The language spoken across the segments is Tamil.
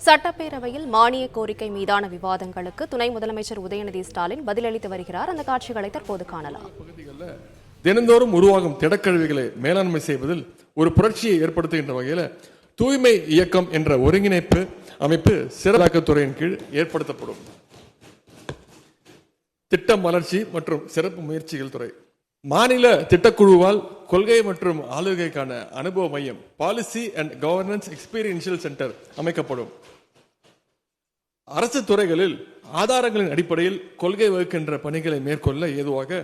சட்டப்பேரவையில் மானிய கோரிக்கை மீதான விவாதங்களுக்கு துணை முதலமைச்சர் உதயநிதி ஸ்டாலின் பதிலளித்து வருகிறார். அந்த காட்சிகளை தற்போது காணலாம். தினந்தோறும் உருவாகும் திடக்கழிவுகளை மேலாண்மை செய்வதில் ஒரு புரட்சியை ஏற்படுத்துகின்ற வகையில் தூய்மை இயக்கம் என்ற ஒருங்கிணைப்பு அமைப்பு சிறப்பாக்கத்துறையின் கீழ் ஏற்படுத்தப்படும். திட்டம் வளர்ச்சி மற்றும் சிறப்பு முயற்சிகள் துறை மாநில திட்டக்குழுவால் கொள்கை மற்றும் ஆளுகைக்கான அனுபவ மையம் policy and governance experiential centre அமைக்கப்படும். அரசு துறைகளில் ஆதாரங்களின் அடிப்படையில் கொள்கை வகுக்கின்ற பணிகளை மேற்கொள்ள ஏதுவாக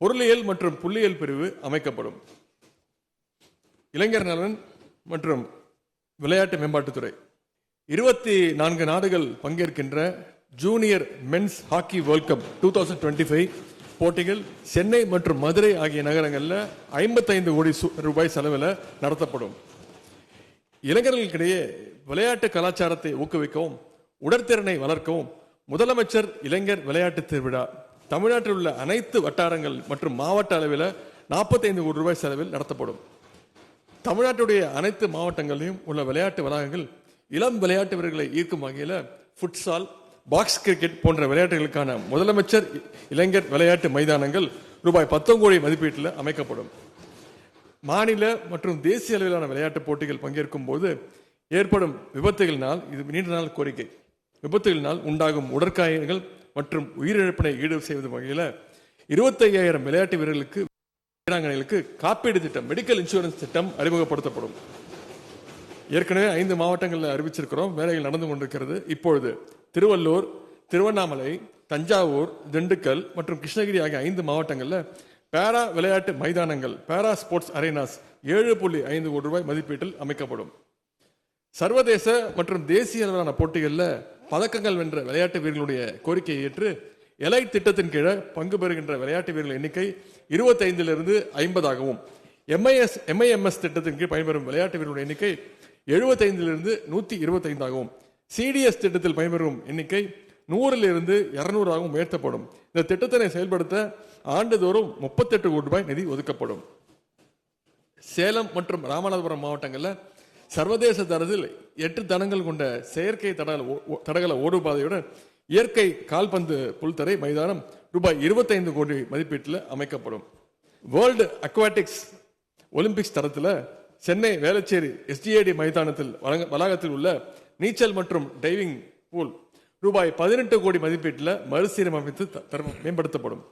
பொருளியல் மற்றும் புள்ளியியல் பிரிவு அமைக்கப்படும். இளைஞர் நலன் மற்றும் விளையாட்டு மேம்பாட்டுத்துறை 24 நாடுகள் பங்கேற்கின்ற junior men's hockey world cup 2025 போட்டிகள் சென்னை மற்றும் மதுரை ஆகிய நகரங்களில் 55 கோடி ரூபாய் செலவில் நடத்தப்படும். இளைஞர்களுக்கிடையே விளையாட்டு கலாச்சாரத்தை ஊக்குவிக்கவும் உடற்திறனை வளர்க்கவும் முதலமைச்சர் இளைஞர் விளையாட்டு திருவிழா தமிழ்நாட்டில் உள்ள அனைத்து வட்டாரங்கள் மற்றும் மாவட்ட அளவில் 45 கோடி ரூபாய் செலவில் நடத்தப்படும். தமிழ்நாட்டுடைய அனைத்து மாவட்டங்களிலும் உள்ள விளையாட்டு வளாகங்கள் இளம் விளையாட்டு வீரர்களை ஈர்க்கும் வகையில் ஃபுட்சால், பாக்ஸ் கிரிக்கெட் போன்ற விளையாட்டுகளுக்கான முதலமைச்சர் இளைஞர் விளையாட்டு மைதானங்கள் ரூபாய் 10 கோடி மதிப்பீட்டில் அமைக்கப்படும். மாநில மற்றும் தேசிய அளவிலான விளையாட்டு போட்டிகள் பங்கேற்கும் போது ஏற்படும் விபத்துகளினால், இது நீண்ட நாள் கோரிக்கை, விபத்துகளினால் உண்டாகும் உடற்காயங்கள் மற்றும் உயிரிழப்பினை ஈடு செய்வது வகையில் 25,000 விளையாட்டு வீரர்களுக்கு வீராங்கனைகளுக்கு காப்பீடு திட்டம், மெடிக்கல் இன்சூரன்ஸ் திட்டம் அறிமுகப்படுத்தப்படும். ஏற்கனவே 5 மாவட்டங்களில் அறிவிச்சிருக்கிறோம், வேலைகள் நடந்து கொண்டிருக்கிறது. இப்பொழுது திருவள்ளூர், திருவண்ணாமலை, தஞ்சாவூர், திண்டுக்கல் மற்றும் கிருஷ்ணகிரி ஆகிய 5 மாவட்டங்களில் பேரா விளையாட்டு மைதானங்கள் பேரா ஸ்போர்ட்ஸ் அரேனாஸ் 7.5 கோடி ரூபாய் மதிப்பீட்டில் அமைக்கப்படும். சர்வதேச மற்றும் தேசிய அளவிலான போட்டிகளில் பதக்கங்கள் வென்ற விளையாட்டு வீரர்களுடைய கோரிக்கையை ஏற்று எலைட் திட்டத்தின் கீழே பங்கு பெறுகின்ற விளையாட்டு வீரர்கள் எண்ணிக்கை 25 50ஆகவும், MIMS திட்டத்தின் கீழ் பயன்பெறும் விளையாட்டு வீரர்களுடைய எண்ணிக்கை 75 125ஆகவும், சிடிஎஸ் திட்டத்தில் பயன்பெறும் எண்ணிக்கை 100 200ஆகவும் உயர்த்தப்படும். இந்த திட்டத்தினை செயல்படுத்த ஆண்டுதோறும் 38 கோடி ரூபாய் நிதி ஒதுக்கப்படும். சேலம் மற்றும் ராமநாதபுரம் மாவட்டங்களில் சர்வதேச தரத்தில் 8 தடங்கள் கொண்ட செயற்கை தடகள ஓடுபாதையுடன் இயற்கை கால்பந்து புல்தரை மைதானம் ரூபாய் 25 கோடி மதிப்பீட்டில் அமைக்கப்படும். வேர்ல்டு அக்வாட்டிக்ஸ் ஒலிம்பிக்ஸ் தரத்தில் சென்னை வேளச்சேரி SGAD மைதானத்தில் வளாகத்தில் உள்ள நீச்சல் மற்றும் டைவிங் பூல் ரூபாய் 18 கோடி மதிப்பீட்டில் மறுசீரமைத்து மேம்படுத்தப்படும்.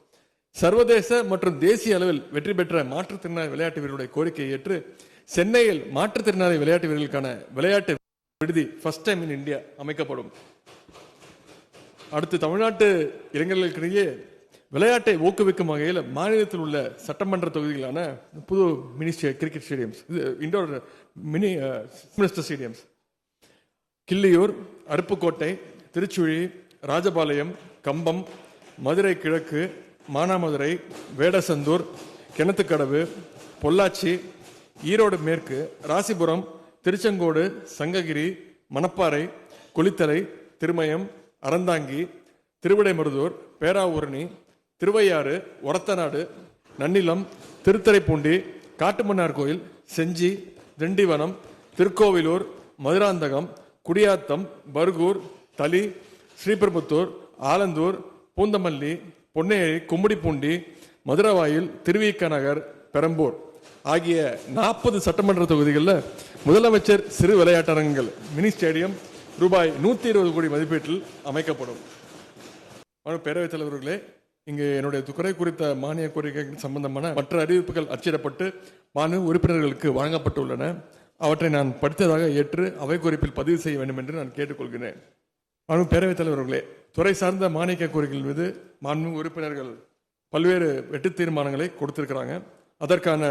சர்வதேச மற்றும் தேசிய அளவில் வெற்றி பெற்ற மாற்றுத்திறனாளி விளையாட்டு வீரர்களுடைய கோரிக்கையை ஏற்று சென்னையில் மாற்றுத்திறனாளி விளையாட்டு வீரர்களுக்கான விளையாட்டு விடுதி ஃபர்ஸ்ட் டைம் இன் இந்தியா அமைக்கப்படும். அடுத்து தமிழ்நாட்டு இளைஞர்களுக்கிடையே விளையாட்டை ஊக்குவிக்கும் வகையில் மாநிலத்தில் உள்ள சட்டமன்ற தொகுதிகளான புது mini cricket stadiums, indoor mini minister stadiums Killiyur, Aruppukottai, Tiruchuli, Rajapalayam, Cumbum, Madurai கிழக்கு, மானாமதுரை, வேடசந்தூர், கிணத்துக்கடவு, பொள்ளாச்சி, ஈரோடு மேற்கு, ராசிபுரம், திருச்செங்கோடு, சங்ககிரி, மணப்பாறை, குளித்தலை, திருமயம், அறந்தாங்கி, திருவிடைமருதூர், பேராவூரணி, திருவையாறு, ஒரத்தநாடு, நன்னிலம், திருத்துறைப்பூண்டி, காட்டுமன்னார் கோயில், செஞ்சி, திண்டிவனம், திருக்கோவிலூர், மதுராந்தகம், குடியாத்தம், பர்கூர், தளி, ஸ்ரீபெரும்புத்தூர், ஆலந்தூர், பூந்தமல்லி, பொன்னேரி, கும்மிடிப்பூண்டி, மதுரவாயில், திருவிக நகர், பெரம்பூர் ஆகிய 40 சட்டமன்ற தொகுதிகளில் முதலமைச்சர் சிறு விளையாட்டரங்கங்கள் மினி ஸ்டேடியம் ரூபாய் 120 கோடி மதிப்பீட்டில் அமைக்கப்படும். பேரவைத் தலைவர்களே, இங்கு என்னுடைய துறை குறித்த மானிய கோரிக்கைகள் சம்பந்தமான மற்ற அறிவிப்புகள் அச்சிடப்பட்டு மாநில உறுப்பினர்களுக்கு வழங்கப்பட்டுள்ளன. அவற்றை நான் படித்ததாக ஏற்று அவை குறிப்பில் பதிவு செய்ய வேண்டும் என்று நான் கேட்டுக்கொள்கிறேன். பேரவைத் தலைவர்களே, துறை சார்ந்த மானிய கோரிக்கைகள் மீது மாண்பு உறுப்பினர்கள் பல்வேறு வெட்டு தீர்மானங்களை கொடுத்திருக்கிறாங்க. அதற்கான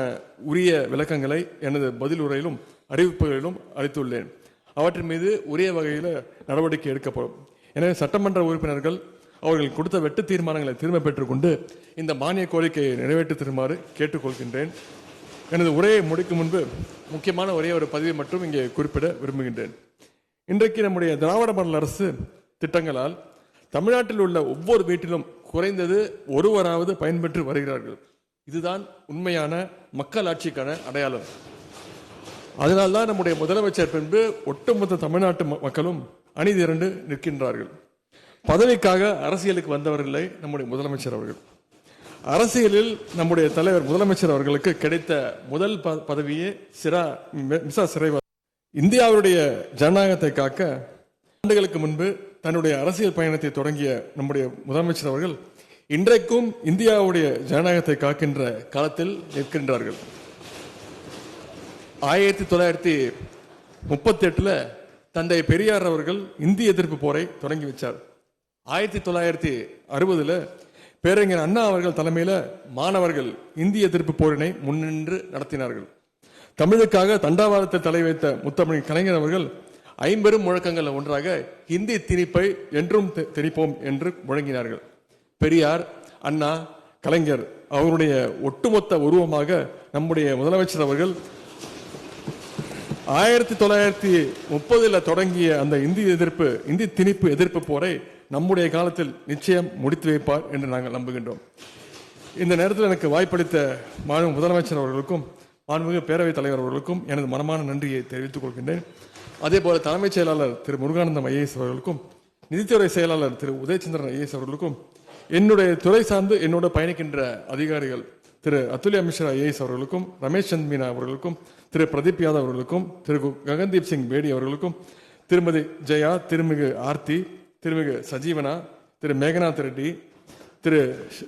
உரிய விளக்கங்களை எனது பதில் உரையிலும் அறிவிப்புகளிலும் அளித்துள்ளேன். அவற்றின் மீது உரிய வகையில் நடவடிக்கை எடுக்கப்படும். எனவே சட்டமன்ற உறுப்பினர்கள் அவர்கள் கொடுத்த வெட்டு தீர்மானங்களை திரும்ப பெற்றுக்கொண்டு இந்த மானிய கோரிக்கையை நிறைவேற்றி தருமாறு கேட்டுக்கொள்கின்றேன். எனது உரையை முடிக்கும் முன்பு முக்கியமான ஒரே ஒரு பதிவை மட்டும் இங்கே குறிப்பிட விரும்புகின்றேன். இன்றைக்கு நம்முடைய திராவிட மாடல் அரசு திட்டங்களால் தமிழ்நாட்டில் உள்ள ஒவ்வொரு வீட்டிலும் குறைந்தது ஒருவராவது பயன்பெற்று வருகிறார்கள். இதுதான் உண்மையான மக்கள் ஆட்சிக்கான அடையாளம். அதனால்தான் நம்முடைய முதலமைச்சர் பின்பு ஒட்டுமொத்த தமிழ்நாட்டு மக்களும் அணிதிரண்டு நிற்கின்றார்கள். பதவிக்காக அரசியலுக்கு வந்தவர் இல்லை நம்முடைய முதலமைச்சர் அவர்கள். அரசியலில் நம்முடைய தலைவர் முதலமைச்சர் அவர்களுக்கு கிடைத்த முதல் பதவியே மிசா சிறைவாசி. இந்தியாவுடைய ஜனநாயகத்தை காக்க ஆண்டுகளுக்கு முன்பு தன்னுடைய அரசியல் பயணத்தை தொடங்கிய நம்முடைய முதலமைச்சர் அவர்கள் இன்றைக்கும் இந்தியாவுடைய ஜனநாயகத்தை காக்கின்ற களத்தில் நிற்கின்றார்கள். 1938 தந்தை பெரியார் அவர்கள் இந்திய எதிர்ப்பு போரை தொடங்கி வச்சார். 1960 பேரறிஞர் அண்ணா அவர்கள் தலைமையில மாணவர்கள் இந்திய எதிர்ப்பு போரினை முன்னின்று நடத்தினார்கள். தமிழுக்காக தண்டாவாதத்தை தலை வைத்த முத்தமிழ் கலைஞர் அவர்கள் 50 முழக்கங்கள் ஒன்றாக இந்தி திணிப்பை என்றும் திணிப்போம் என்று முழங்கினார்கள். பெரியார், அண்ணா, கலைஞர் அவருடைய ஒட்டுமொத்த உருவமாக நம்முடைய முதலமைச்சர் அவர்கள் 1930 தொடங்கிய அந்த இந்தி திணிப்பு எதிர்ப்பு போரை நம்முடைய காலத்தில் நிச்சயம் முடித்து வைப்பார் என்று நாங்கள் நம்புகின்றோம். இந்த நேரத்தில் எனக்கு வாய்ப்பளித்த மாண்புமிகு முதலமைச்சர் அவர்களுக்கும் மாண்புமிகு பேரவைத் தலைவர் அவர்களுக்கும் எனது மனமான நன்றியை தெரிவித்துக் கொள்கின்றேன். அதே போல தலைமைச் செயலாளர் திரு முருகானந்தம் ஐஏஎஸ் அவர்களுக்கும் நிதித்துறை செயலாளர் திரு உதயச்சந்திரன் ஐஏஎஸ் அவர்களுக்கும் என்னுடைய துறை சார்ந்து என்னோட பயணிக்கின்ற அதிகாரிகள் திரு அதுல்யா மிஸ்ரா ஐஏஎஸ் அவர்களுக்கும் ரமேஷ் சந்த் மீனா அவர்களுக்கும் திரு பிரதீப் யாதவ் அவர்களுக்கும் திரு ககன்தீப் சிங் பேடி அவர்களுக்கும் திருமதி ஜெயா, திருமிகு ஆர்த்தி, திருமிகு சஜீவனா, திரு மேகநாத் ரெட்டி,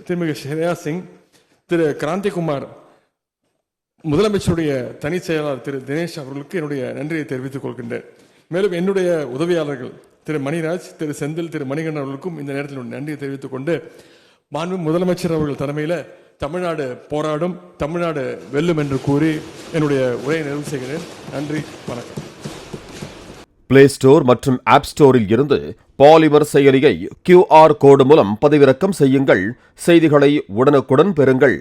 திருமிகு ஸ்ரேயா சிங், திரு கிராந்திகுமார், முதலமைச்சருடைய தனி செயலாளர் திரு தினேஷ் அவர்களுக்கு என்னுடைய நன்றியை தெரிவித்துக் கொள்கின்றேன். மேலும் என்னுடைய உதவியாளர்கள் திரு மணிராஜ், திரு செந்தில், திரு மணிகண்டன் அவர்களுக்கும் இந்த நேரத்தில் நன்றியை தெரிவித்துக் கொண்டு மாண்புமிகு முதலமைச்சர் அவர்கள் தலைமையில தமிழ்நாடு போராடும், தமிழ்நாடு வெல்லும் என்று கூறி என்னுடைய உரையை நிறைவு செய்கிறேன். நன்றி, வணக்கம். பிளே ஸ்டோர் மற்றும் ஆப் ஸ்டோரில் இருந்து பாலிமர் செயலியை QR கோடு மூலம் பதிவிறக்கம் செய்யுங்கள். செய்திகளை உடனுக்குடன் பெறுங்கள்.